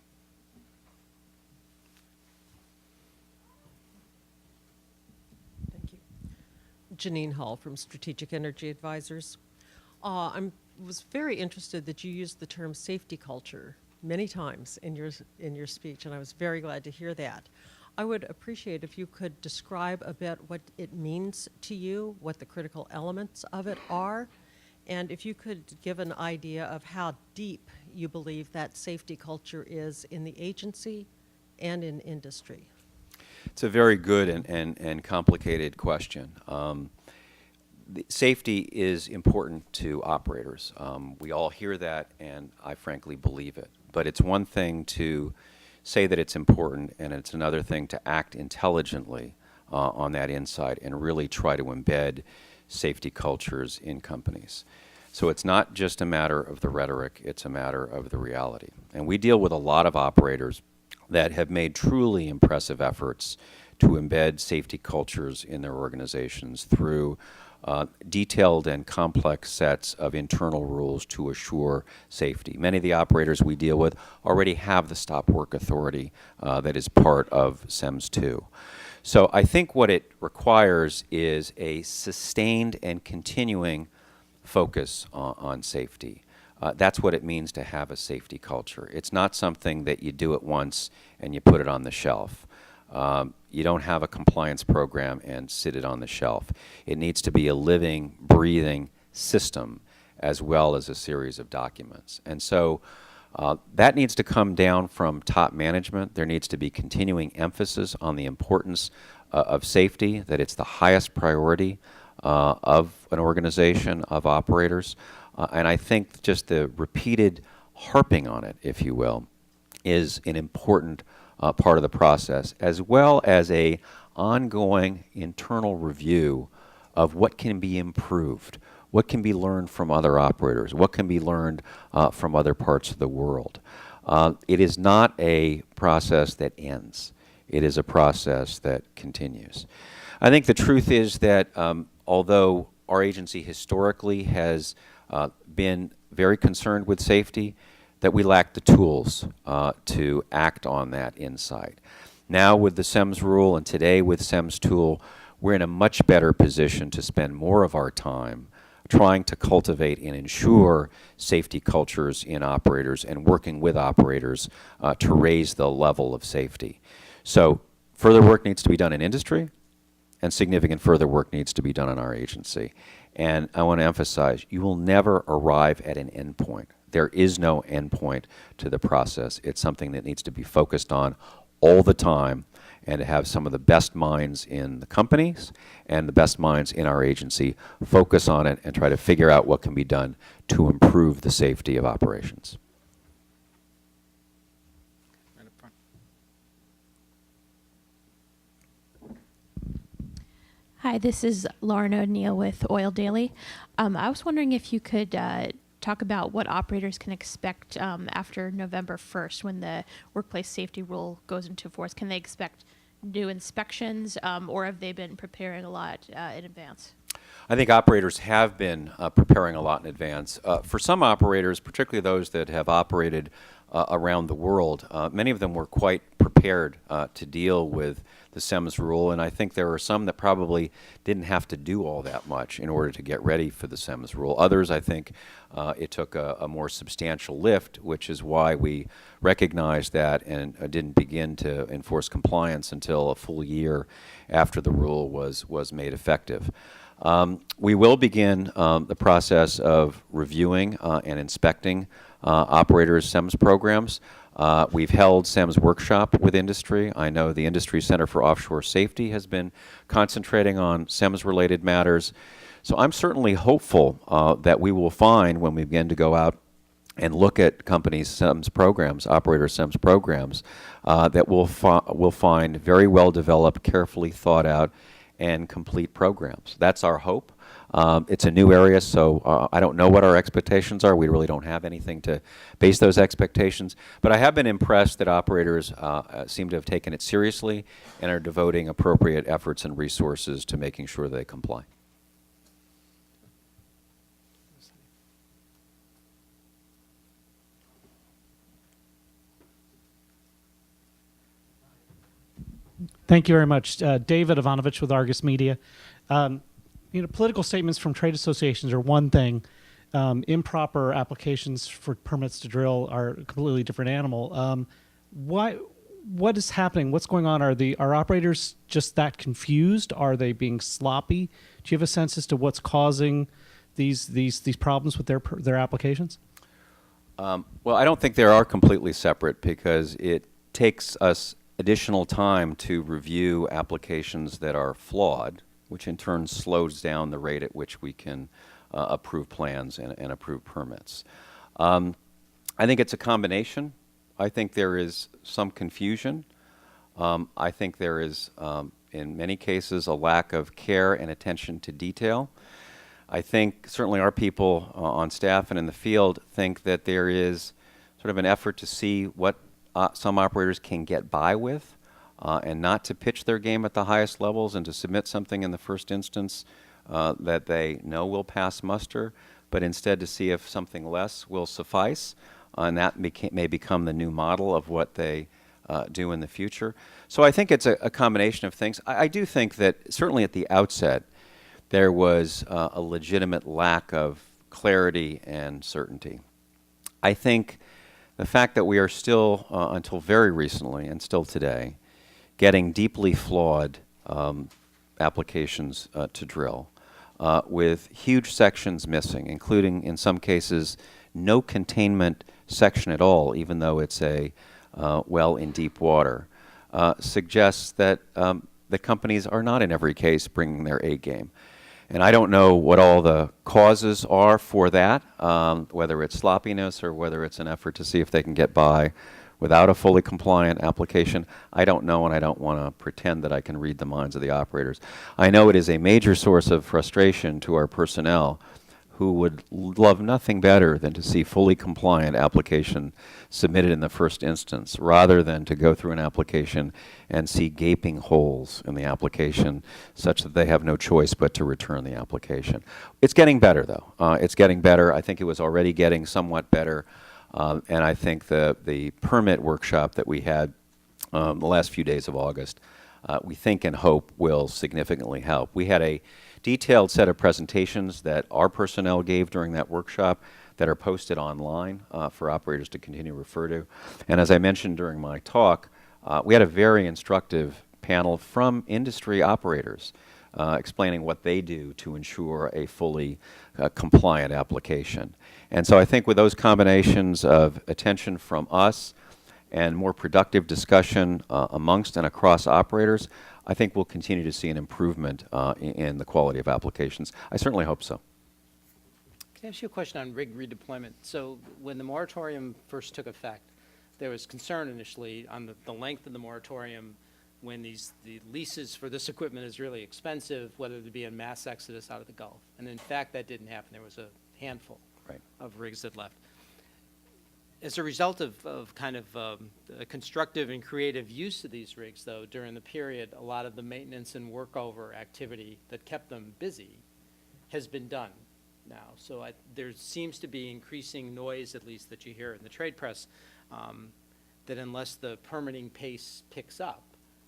Thank you. Janine Hall from Strategic Energy Advisors. I was very interested that you used the term safety culture many times in your speech, and I was very glad to hear that. I would appreciate if you could describe a bit what it means to you, what the critical elements of it are, and if you could give an idea of how deep you believe that safety culture is in the agency and in industry. It's a very good and complicated question. Safety is important to operators. We all hear that, and I frankly believe it. But it's one thing to say that it's important, and it's another thing to act intelligently on that insight and really try to embed safety cultures in companies. So it's not just a matter of the rhetoric, it's a matter of the reality. And we deal with a lot of operators that have made truly impressive efforts to embed safety cultures in their organizations through detailed and complex sets of internal rules to assure safety. Many of the operators we deal with already have the stop work authority that is part of SEMS 2. So I think what it requires is a sustained and continuing focus on safety. That's what it means to have a safety culture. It's not something that you do it once and you put it on the shelf. You don't have a compliance program and sit it on the shelf. It needs to be a living, breathing system as well as a series of documents. And so that needs to come down from top management. There needs to be continuing emphasis on the importance of safety, that it's the highest priority of an organization, of operators. And I think just the repeated harping on it, if you will, is an important part of the process, as well as a ongoing internal review of what can be improved, what can be learned from other operators, what can be learned from other parts of the world. It is not a process that ends. It is a process that continues. I think the truth is that although our agency historically has been very concerned with safety, that we lack the tools to act on that insight. Now with the SEMS rule and today with SEMS tool, we're in a much better position to spend more of our time trying to cultivate and ensure safety cultures in operators and working with operators to raise the level of safety. So further work needs to be done in industry, and significant further work needs to be done in our agency. And I want to emphasize, you will never arrive at an endpoint. There is no endpoint to the process. It's something that needs to be focused on all the time, and to have some of the best minds in the companies and the best minds in our agency focus on it and try to figure out what can be done to improve the safety of operations. Right up front. Hi, this is Lauren O'Neill with Oil Daily. I was wondering if you could talk about what operators can expect after November 1st when the workplace safety rule goes into force. Can they expect new inspections, or have they been preparing a lot in advance? I think operators have been preparing a lot in advance. For some operators, particularly those that have operated around the world, many of them were quite prepared to deal with the SEMS rule, and I think there are some that probably didn't have to do all that much in order to get ready for the SEMS rule. Others, I think, it took a more substantial lift, which is why we recognized that and didn't begin to enforce compliance until a full year after the rule was made effective. We will begin the process of reviewing and inspecting operators' SEMS programs. We've held SEMS workshop with industry. I know the Industry Center for Offshore Safety has been concentrating on SEMS-related matters. So I'm certainly hopeful that we will find, when we begin to go out and look at companies' SEMS programs, operator SEMS programs, that we'll find very well-developed, carefully thought out, and complete programs. That's our hope. It's a new area, so I don't know what our expectations are. We really don't have anything to base those expectations. But I have been impressed that operators seem to have taken it seriously and are devoting appropriate efforts and resources to making sure they comply. Thank you very much. David Ivanovich with Argus Media. Political statements from trade associations are one thing. Improper applications for permits to drill are a completely different animal. What is happening? What's going on? Are operators just that confused? Are they being sloppy? Do you have a sense as to what's causing these problems with their applications? Well, I don't think they are completely separate, because it takes us additional time to review applications that are flawed, which in turn slows down the rate at which we can approve plans and approve permits. I think it's a combination. I think there is some confusion. I think there is, in many cases, a lack of care and attention to detail. I think certainly our people on staff and in the field think that there is sort of an effort to see what some operators can get by with, and not to pitch their game at the highest levels and to submit something in the first instance that they know will pass muster, but instead to see if something less will suffice, and that may become the new model of what they do in the future. So I think it's a combination of things. I do think that certainly at the outset there was a legitimate lack of clarity and certainty. I think the fact that we are still, until very recently and still today, getting deeply flawed applications to drill with huge sections missing, including, in some cases, no containment section at all, even though it's a well in deep water, suggests that the companies are not in every case bringing their A game. And I don't know what all the causes are for that, whether it's sloppiness or whether it's an effort to see if they can get by without a fully compliant application. I don't know, and I don't want to pretend that I can read the minds of the operators. I know it is a major source of frustration to our personnel, who would love nothing better than to see fully compliant application submitted in the first instance, rather than to go through an application and see gaping holes in the application such that they have no choice but to return the application. It's getting better, though. It's getting better. I think it was already getting somewhat better, and I think the permit workshop that we had the last few days of August, we think and hope will significantly help. We had a detailed set of presentations that our personnel gave during that workshop that are posted online for operators to continue to refer to. And as I mentioned during my talk, we had a very instructive panel from industry operators explaining what they do to ensure a fully compliant application. And so I think with those combinations of attention from us and more productive discussion amongst and across operators, I think we'll continue to see an improvement in the quality of applications. I certainly hope so. Can I ask you a question on rig redeployment? So when the moratorium first took effect, there was concern initially on the length of the moratorium when the leases for this equipment is really expensive, whether there'd be a mass exodus out of the Gulf. And in fact, that didn't happen. There was a handful of rigs that left. As a result of kind of a constructive and creative use of these rigs, though, during the period, a lot of the maintenance and workover activity that kept them busy has been done now. So there seems to be increasing noise, at least that you hear in the trade press, that unless the permitting pace picks up,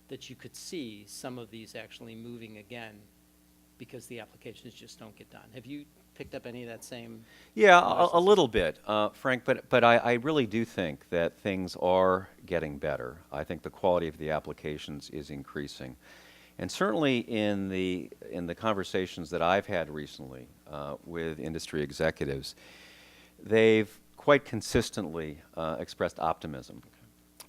that you could see some of these actually moving again because the applications just don't get done. Have you picked up any of that same? Yeah, a little bit, Frank, but I really do think that things are getting better. I think the quality of the applications is increasing. And certainly in the conversations that I've had recently with industry executives, they've quite consistently expressed optimism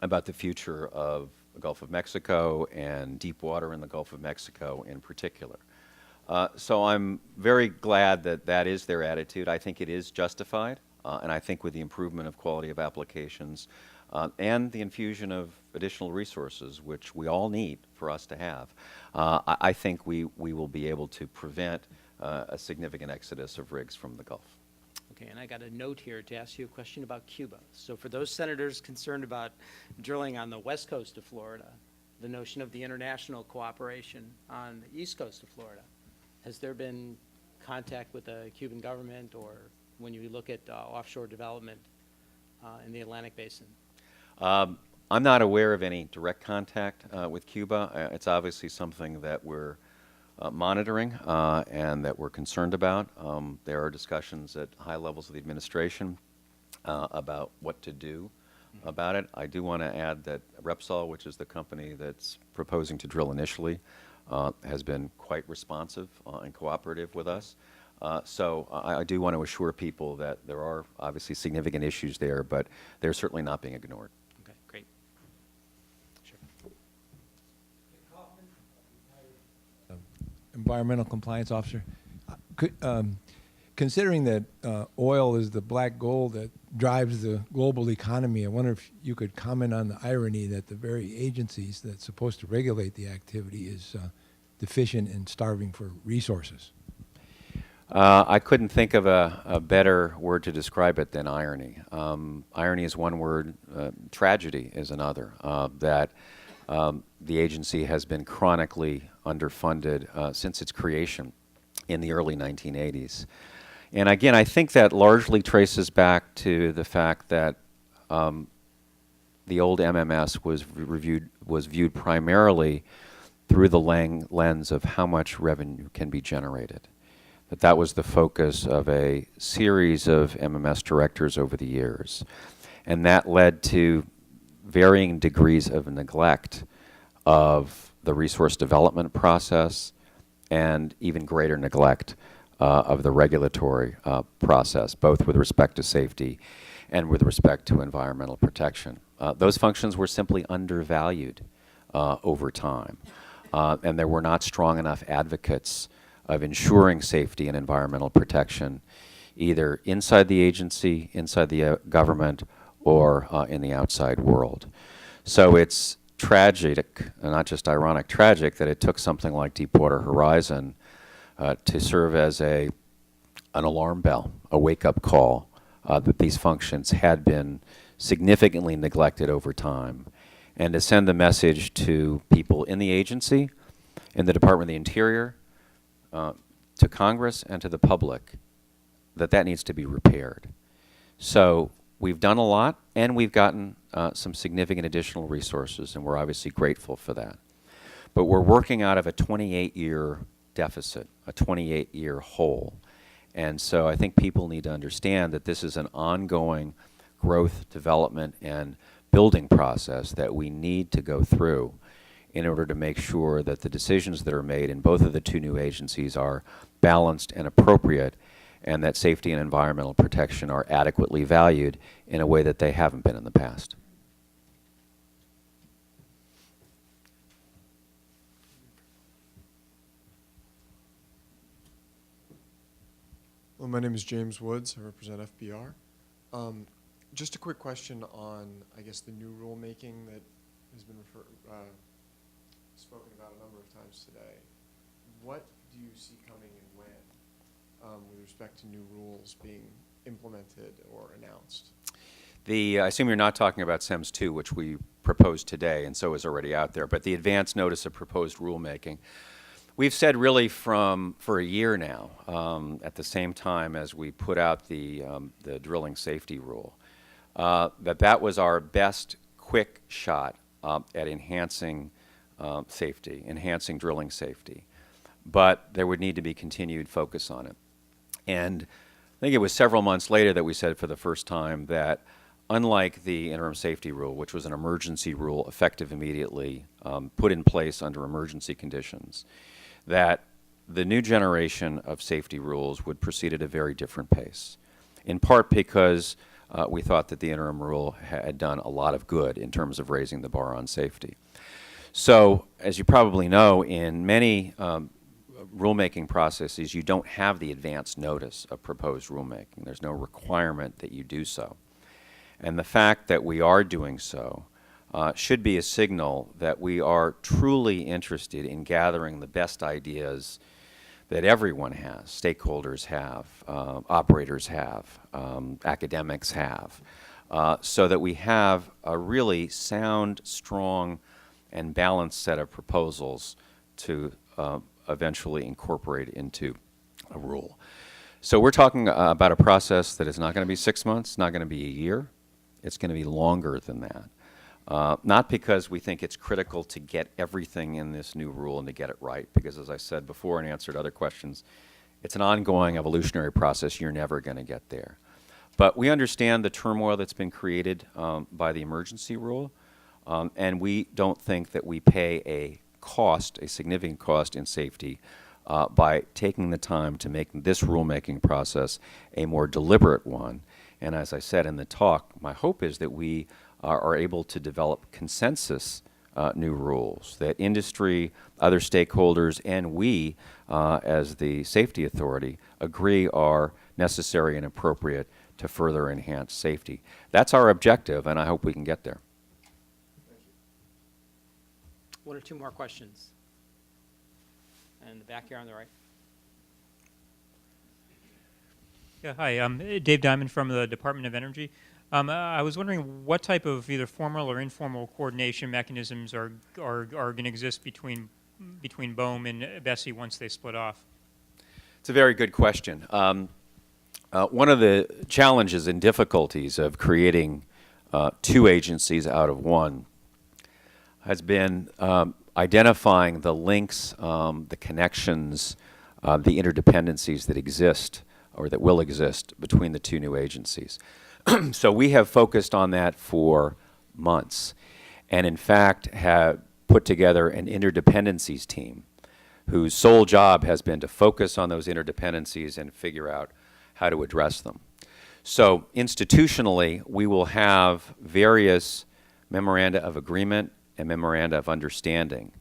about the future of the Gulf of Mexico and deep water in the Gulf of Mexico in particular. So I'm very glad that that is their attitude. I think it is justified, and I think with the improvement of quality of applications and the infusion of additional resources, which we all need for us to have, I think we will be able to prevent a significant exodus of rigs from the Gulf. Okay, and I got a note here to ask you a question about Cuba. So for those senators concerned about drilling on the west coast of Florida, the notion of the international cooperation on the east coast of Florida, has there been contact with the Cuban government, or when you look at offshore development in the Atlantic Basin? I'm not aware of any direct contact with Cuba. It's obviously something that we're monitoring and that we're concerned about. There are discussions at high levels of the administration about what to do about it. I do want to add that Repsol, which is the company that's proposing to drill initially, has been quite responsive and cooperative with us. So I do want to assure people that there are obviously significant issues there, but they're certainly not being ignored. Okay, great. Sure. Environmental Compliance Officer. Considering that oil is the black gold that drives the global economy, I wonder if you could comment on the irony that the very agencies that's supposed to regulate the activity is deficient and starving for resources. I couldn't think of a better word to describe it than irony. Irony is one word, tragedy is another, that the agency has been chronically underfunded since its creation in the early 1980s. And again, I think that largely traces back to the fact that the old MMS was viewed primarily through the lens of how much revenue can be generated. That was the focus of a series of MMS directors over the years. And that led to varying degrees of neglect of the resource development process and even greater neglect of the regulatory process, both with respect to safety and with respect to environmental protection. Those functions were simply undervalued over time, and there were not strong enough advocates of ensuring safety and environmental protection either inside the agency, inside the government, or in the outside world. So it's tragic, not just ironic, tragic that it took something like Deepwater Horizon to serve as an alarm bell, a wake-up call that these functions had been significantly neglected over time, and to send the message to people in the agency, in the Department of the Interior, to Congress, and to the public, that that needs to be repaired. So we've done a lot, and we've gotten some significant additional resources, and we're obviously grateful for that. But we're working out of a 28-year deficit, a 28-year hole. And so I think people need to understand that this is an ongoing growth, development, and building process that we need to go through in order to make sure that the decisions that are made in both of the two new agencies are balanced and appropriate, and that safety and environmental protection are adequately valued in a way that they haven't been in the past. Well, my name is James Woods. I represent FBR. Just a quick question on, I guess, the new rulemaking that has been spoken about a number of times today. What do you see coming and when with respect to new rules being implemented or announced? I assume you're not talking about SEMS 2, which we proposed today and so is already out there, but the advance notice of proposed rulemaking. We've said really for a year now, at the same time as we put out the drilling safety rule, that was our best quick shot at enhancing safety, enhancing drilling safety. But there would need to be continued focus on it. And I think it was several months later that we said for the first time that unlike the interim safety rule, which was an emergency rule effective immediately, put in place under emergency conditions, that the new generation of safety rules would proceed at a very different pace, in part because we thought that the interim rule had done a lot of good in terms of raising the bar on safety. So, as you probably know, in many rulemaking processes, you don't have the advance notice of proposed rulemaking. There's no requirement that you do so. And the fact that we are doing so should be a signal that we are truly interested in gathering the best ideas that everyone has, stakeholders have, operators have, academics have, so that we have a really sound, strong, and balanced set of proposals to eventually incorporate into a rule. So we're talking about a process that is not going to be 6 months, not going to be a year. It's going to be longer than that. Not because we think it's critical to get everything in this new rule and to get it right, because as I said before and answered other questions, it's an ongoing evolutionary process. You're never going to get there. But we understand the turmoil that's been created by the emergency rule, and we don't think that we pay a significant cost in safety by taking the time to make this rulemaking process a more deliberate one. And as I said in the talk, my hope is that we are able to develop consensus new rules that industry, other stakeholders, and we as the safety authority agree are necessary and appropriate to further enhance safety. That's our objective, and I hope we can get there. One or two more questions. And in the back here on the right. Yeah, hi. I'm Dave Diamond from the Department of Energy. I was wondering what type of either formal or informal coordination mechanisms are going to exist between BOEM and BSEE once they split off? It's a very good question. One of the challenges and difficulties of creating two agencies out of one has been identifying the links, the connections, the interdependencies that exist or that will exist between the two new agencies. So we have focused on that for months and in fact have put together an interdependencies team whose sole job has been to focus on those interdependencies and figure out how to address them. So institutionally, we will have various memoranda of agreement and memoranda of understanding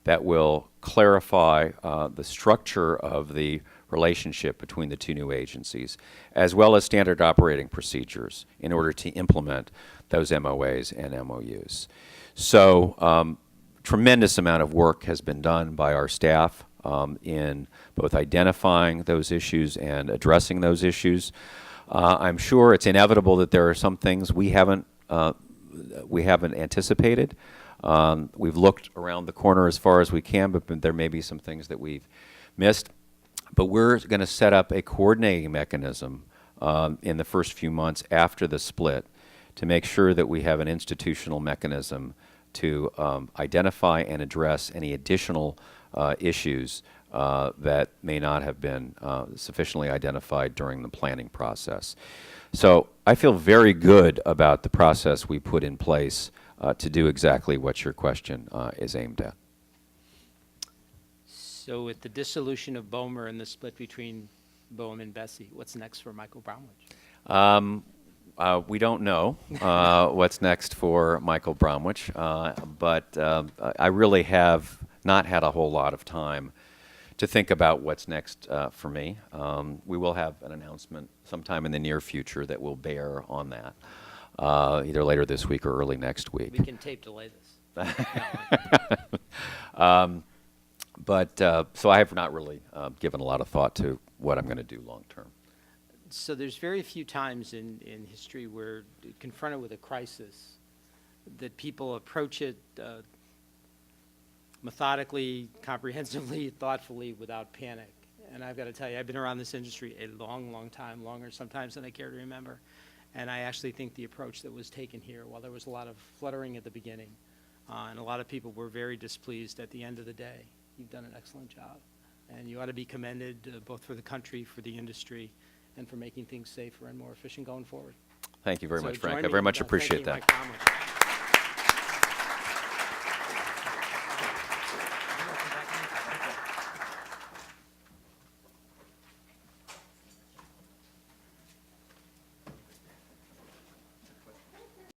that will clarify the structure of the relationship between the two new agencies, as well as standard operating procedures in order to implement those MOAs and MOUs. So tremendous amount of work has been done by our staff in both identifying those issues and addressing those issues. I'm sure it's inevitable that there are some things we haven't anticipated. We've looked around the corner as far as we can, but there may be some things that we've missed. But we're going to set up a coordinating mechanism in the first few months after the split to make sure that we have an institutional mechanism to identify and address any additional issues that may not have been sufficiently identified during the planning process. So I feel very good about the process we put in place to do exactly what your question is aimed at. So with the dissolution of BOEMRE and the split between BOEM and Bessie, what's next for Michael Bromwich? We don't know what's next for Michael Bromwich, but I really have not had a whole lot of time to think about what's next for me. We will have an announcement sometime in the near future that will bear on that, either later this week or early next week. We can tape delay this. So I have not really given a lot of thought to what I'm going to do long term. So there's very few times in history where confronted with a crisis that people approach it methodically, comprehensively, thoughtfully, without panic. And I've got to tell you, I've been around this industry a long, long time, longer sometimes than I care to remember. And I actually think the approach that was taken here, while there was a lot of fluttering at the beginning, and a lot of people were very displeased at the end of the day, you've done an excellent job. And you ought to be commended both for the country, for the industry, and for making things safer and more efficient going forward. Thank you very So much, Frank. join I me very in much appreciate thanking that. Mike Bromwich.